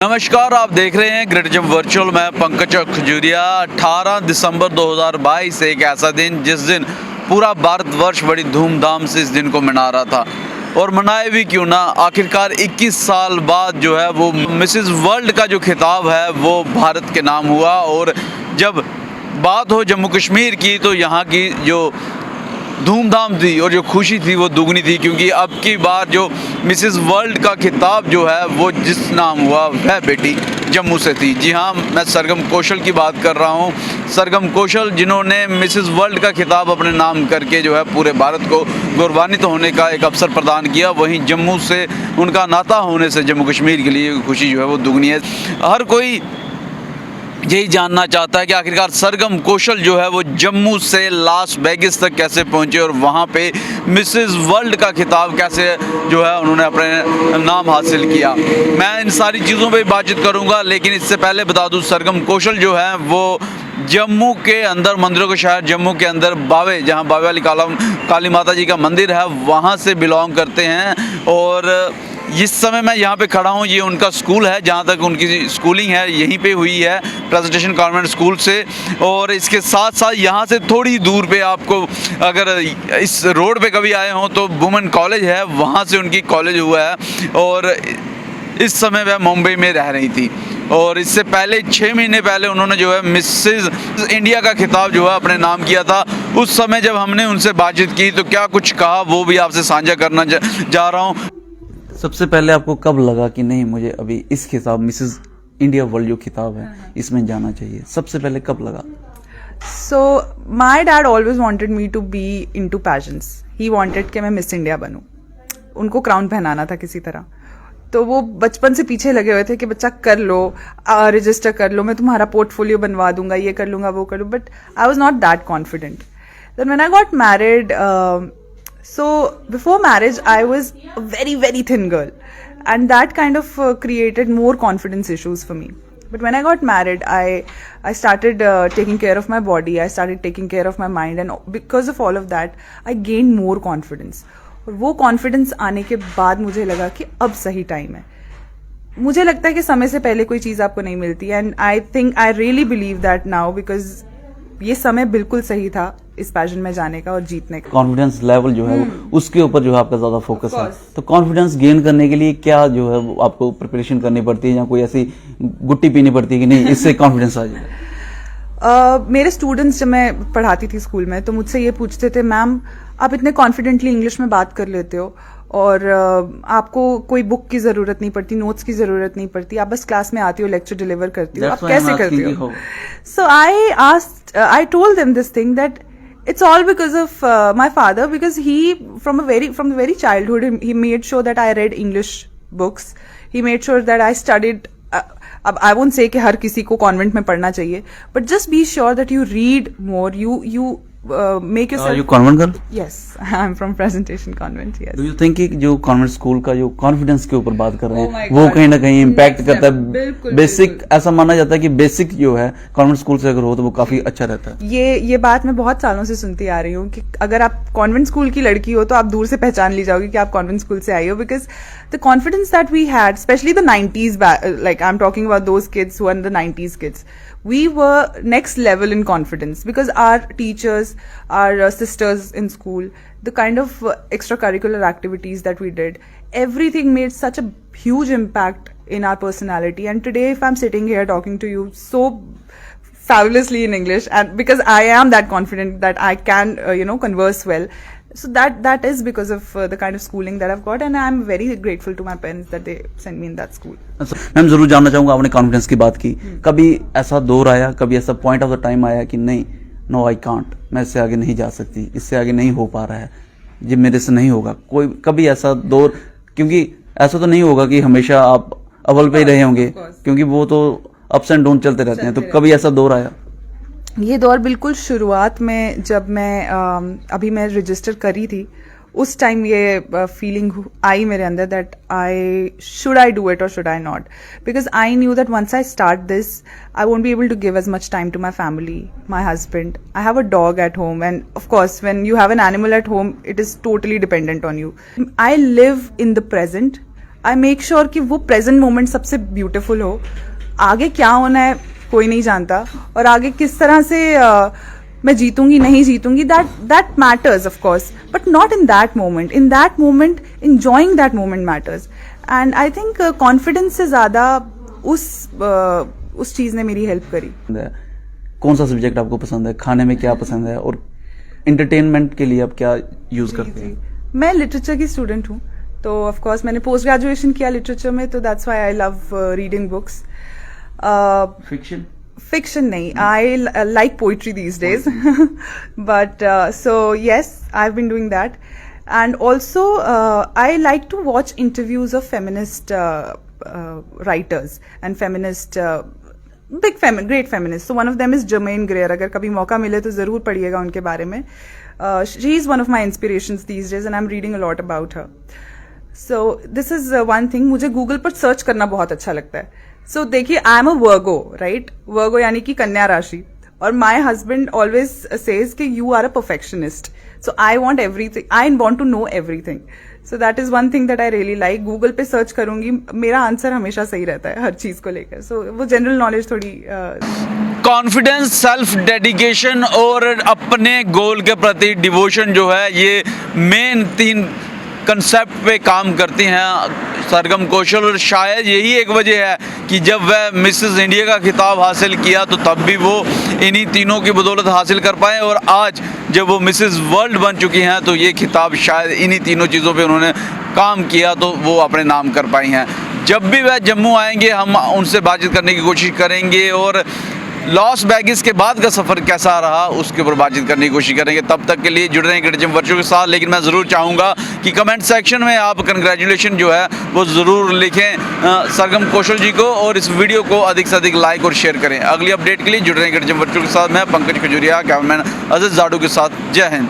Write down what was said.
नमस्कार, आप देख रहे हैं ग्रेट जंप वर्चुअल। मैं पंकज खजूरिया। 18 दिसंबर 2022 एक ऐसा दिन जिस दिन पूरा भारतवर्ष बड़ी धूमधाम से इस दिन को मना रहा था। और मनाए भी क्यों ना, आखिरकार 21 साल बाद जो है वो मिसेस वर्ल्ड का जो खिताब है वो भारत के नाम हुआ। और जब बात हो जम्मू कश्मीर की तो यहाँ की जो धूमधाम थी और जो खुशी थी वो दुगनी थी, क्योंकि अब की बार जो मिसेस वर्ल्ड का खिताब जो है वो जिस नाम हुआ वह बेटी जम्मू से थी। जी हाँ, मैं सरगम कौशल की बात कर रहा हूँ। सरगम कौशल जिन्होंने मिसेस वर्ल्ड का खिताब अपने नाम करके जो है पूरे भारत को गौरवान्वित होने का एक अवसर प्रदान किया। वहीं जम्मू से उनका नाता होने से जम्मू कश्मीर के लिए खुशी जो है वो दुगनी है। हर कोई यही जानना चाहता है कि आखिरकार सरगम कौशल जो है वो जम्मू से लास वेगास तक कैसे पहुंचे और वहां पे मिसेस वर्ल्ड का खिताब कैसे जो है उन्होंने अपने नाम हासिल किया। मैं इन सारी चीज़ों पे बातचीत करूंगा, लेकिन इससे पहले बता दूं सरगम कौशल जो है वो जम्मू के अंदर, मंदिरों के शहर जम्मू के अंदर बावे, जहाँ बावे वाली काली माता जी का मंदिर है, वहाँ से बिलोंग करते हैं। और इस समय मैं यहाँ पे खड़ा हूँ, ये उनका स्कूल है, जहाँ तक उनकी स्कूलिंग है यहीं पे हुई है, प्रेजेंटेशन कॉन्वेंट स्कूल से। और इसके साथ साथ यहाँ से थोड़ी दूर पे आपको अगर इस रोड पे कभी आए हों तो वुमेन कॉलेज है, वहाँ से उनकी कॉलेज हुआ है। और इस समय वह मुंबई में रह रही थी। और इससे पहले 6 महीने पहले उन्होंने जो है मिसेस इंडिया का खिताब जो है अपने नाम किया था। उस समय जब हमने उनसे बातचीत की तो क्या कुछ कहा वो भी आपसे साझा करना जा रहा हूँ। सबसे पहले आपको कब लगा कि नहीं, मुझे अभी इस खिताब मिसेस इंडिया वर्ल्ड जो खिताब है इसमें जाना चाहिए? सबसे पहले कब लगा? So my dad always wanted me to be into pageants. He wanted कि मैं मिस इंडिया बनूं। उनको क्राउन पहनाना था किसी तरह। तो वो बचपन से पीछे लगे हुए थे कि बच्चा कर लो, रजिस्टर कर लो, मैं तुम्हारा पोर्टफोलियो बनवा दूंगा, ये कर लूंगा, वो कर लूँ। But I was not that confident. Then when I got married, so before marriage I was a very very thin girl, and that kind of created more confidence issues for me. But when I got married, I started taking care of my body, I started taking care of my mind, and because of all of that I gained more confidence. और वो confidence आने के बाद मुझे लगा कि अब सही टाइम है। मुझे लगता है कि समय से पहले कोई चीज़ आपको नहीं मिलती, and I think I really believe that now, because ये समय बिल्कुल सही था इस पैशन में जाने का और जीतने का। कॉन्फिडेंस लेवल जो है उसके ऊपर जो है आपका ज्यादा फोकस है। तो कॉन्फिडेंस गेन करने के लिए क्या जो है वो आपको प्रिपरेशन करनी पड़ती है, या कोई ऐसी गुट्टी पीनी पड़ती है कि नहीं इससे कॉन्फिडेंस आ जाए? मेरे स्टूडेंट्स जब मैं पढ़ाती थी स्कूल में तो मुझसे ये पूछते थे, मैम आप इतने कॉन्फिडेंटली इंग्लिश में बात कर लेते हो और आपको कोई बुक की जरूरत नहीं पड़ती, नोट्स की जरूरत नहीं पड़ती, आप बस क्लास में आती हो, लेक्चर डिलीवर करती हो, आप कैसे करती हो? So I told them this thing that it's all because of my father, because he from the very childhood he made sure that I read English books. He made sure that I studied. अब I won't say कि हर किसी को convent में पढ़ना चाहिए, but just be sure that you read more. You make yourself. You convent girl? Yes, I'm from Presentation Convent. Yes. Do you think कि जो convent school का जो कॉन्फिडेंस के ऊपर बात कर रहे Oh my हैं वो God. कहीं ना कहीं इम्पैक्ट करता है? बिल्कुल, बेसिक बिल्कुल। ऐसा माना जाता है कि बेसिक जो है कॉन्वेंट स्कूल से अगर हो तो वो काफी अच्छा रहता है। ये बात मैं बहुत सालों से सुनती आ रही हूँ कि अगर आप कॉन्वेंट स्कूल की लड़की हो तो आप दूर से पहचान ली जाओगी कि आप कॉन्वेंट स्कूल से आई हो, because the confidence that we had, specially the 90s, like I'm talking about those kids who are the 90s kids, we were next level in confidence because our teachers, our sisters in school, the kind of extracurricular activities that we did, everything made such a huge impact in our personality. And today if I'm sitting here talking to you so fabulously in English, and because I am that confident that I can converse well, so that is because of the kind of schooling that I've got, and I'm very grateful to my parents that they sent me in that school. Ma'am जरूर जानना चाहूंगा, आपने confidence की बात की, कभी ऐसा दौर आया, कभी ऐसा पॉइंट ऑफ द टाइम आया कि नहीं, नो आई कांट, मैं इससे आगे नहीं जा सकती, इससे आगे नहीं हो पा रहा है, ये मेरे से नहीं होगा? कोई कभी ऐसा दौर, क्योंकि ऐसा तो नहीं होगा कि हमेशा आप अव्वल पे ही रहे होंगे, क्योंकि वो तो अप्स एंड डाउन चलते रहते हैं, तो कभी ऐसा दौर आया? ये दौर बिल्कुल शुरुआत में जब मैं अभी मैं रजिस्टर करी थी, उस टाइम ये फीलिंग आई मेरे अंदर that should I do it और should I not, because I knew that once I start this I won't be able to give as much time to my family, my husband. I have a dog at home, and of course when you have an animal at home it is totally dependent on you. I live in the present. I make sure कि वो present moment सबसे beautiful हो. आगे क्या होना है कोई नहीं जानता, और आगे किस तरह से मैं जीतूंगी नहीं जीतूंगी, that matters of course, but not in that moment. In that moment enjoying that moment matters. And I think confidence से ज्यादा उस चीज ने मेरी हेल्प करी. कौन सा सब्जेक्ट आपको पसंद है, खाने में क्या पसंद है, और एंटरटेनमेंट के लिए आप क्या यूज करते हैं? मैं लिटरेचर की स्टूडेंट हूँ, तो ऑफ कोर्स मैंने पोस्ट ग्रेजुएशन किया लिटरेचर में, तो that's why I love reading books. Fiction? Fiction nahi. I like poetry these days. But so yes, I've been doing that. And also I like to watch interviews of feminist writers and feminist great feminists. So one of them is Germaine Greer. अगर कभी मौका मिले तो जरूर पढ़िएगा उनके बारे में. She is one of my inspirations these days and I'm reading a lot about her. So this is one thing. मुझे Google पर सर्च करना बहुत अच्छा लगता है. सो देखिए, I am a Virgo, right? वर्गो यानी कि कन्या राशि. और माई हस्बैंड ऑलवेज सेज कि you are a perfectionist. So I want everything, I want to know everything. So that is one thing that I really like. Google पे search करूंगी, मेरा answer हमेशा सही रहता है हर चीज को लेकर. सो वो जनरल नॉलेज थोड़ी कॉन्फिडेंस, सेल्फ डेडिकेशन और अपने गोल के प्रति डिवोशन जो है, ये मेन 3 कंसेप्ट पे काम करती हैं सरगम कौशल. और शायद यही एक वजह है कि जब वह मिसेस इंडिया का खिताब हासिल किया तो तब भी वो इन्हीं तीनों की बदौलत हासिल कर पाए, और आज जब वो मिसेस वर्ल्ड बन चुकी हैं तो ये खिताब शायद इन्हीं तीनों चीज़ों पे उन्होंने काम किया तो वो अपने नाम कर पाई हैं. जब भी वह जम्मू आएंगे हम उनसे बातचीत करने की कोशिश करेंगे, और लॉस वेगास के बाद का सफ़र कैसा रहा उसके ऊपर बातचीत करने की कोशिश करेंगे. तब तक के लिए जुड़े रहें ग्रेट जिम वर्चुअल के साथ. लेकिन मैं ज़रूर चाहूँगा कि कमेंट सेक्शन में आप कंग्रेचुलेशन जो है वो ज़रूर लिखें सरगम कौशल जी को, और इस वीडियो को अधिक से अधिक लाइक और शेयर करें. अगली अपडेट के लिए जुड़े रहें ग्रेट जिम वर्चुअल के साथ. मैं पंकज खजूरिया, कैमरामैन अजीज जाडू के साथ. जय हिंद.